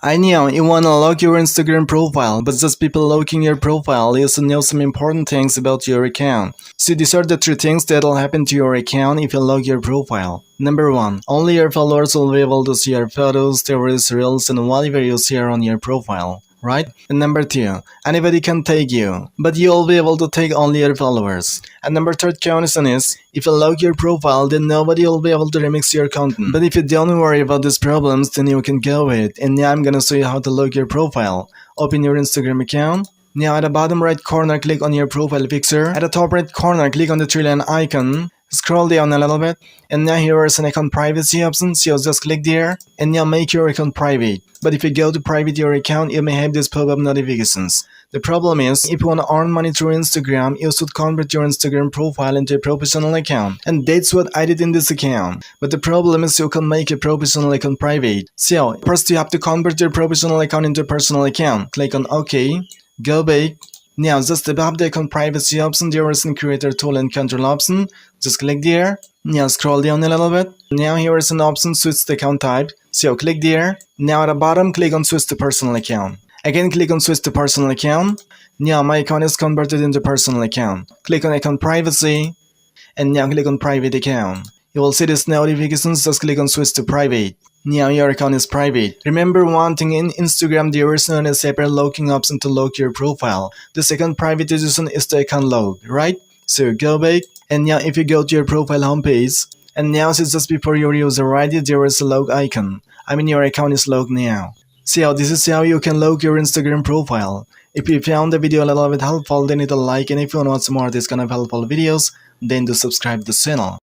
I know you wanna lock your Instagram profile, but just people locking your profile is to know some important things about your account. So these are the three things that'll happen to your account if you lock your profile. Number 1. Only your followers will be able to see your photos, stories, reels, and whatever you share on your profile. Right? And number 2, anybody can tag you, but you'll be able to tag only your followers. And number 3 condition is, if you lock your profile, then nobody will be able to remix your content. But if you don't worry about these problems, then you can go with it. And now I'm gonna show you how to lock your profile. Open your Instagram account. Now at the bottom right corner, click on your profile picture. At the top right corner, click on the three-line icon. Scroll down a little bit, and now here is an account privacy option, so just click there, and now make your account private. But if you go to private your account, you may have these pop-up notifications. The problem is, if you want to earn money through Instagram, you should convert your Instagram profile into a professional account. And that's what I did in this account. But the problem is you can make a professional account private. So, first you have to convert your professional account into a personal account. Click on OK, go back. Now, just above the account privacy option, there is a creator tool and control option. Just click there. Now scroll down a little bit. Now here is an option, switch the account type. So click there. Now at the bottom, click on switch to personal account. Again, click on switch to personal account. Now my account is converted into personal account. Click on account privacy. And now click on private account. You will see these notifications, just click on switch to private. Now your account is private. Remember one thing, in Instagram there is no separate locking option to lock your profile. The second privatization is the account lock, right? So go back, and now if you go to your profile homepage, and now since just before your user ID there is a lock icon. I mean your account is locked now. So this is how you can lock your Instagram profile. If you found the video a little bit helpful, then hit a like, and if you want to watch more of this kind of helpful videos, then do subscribe to the channel.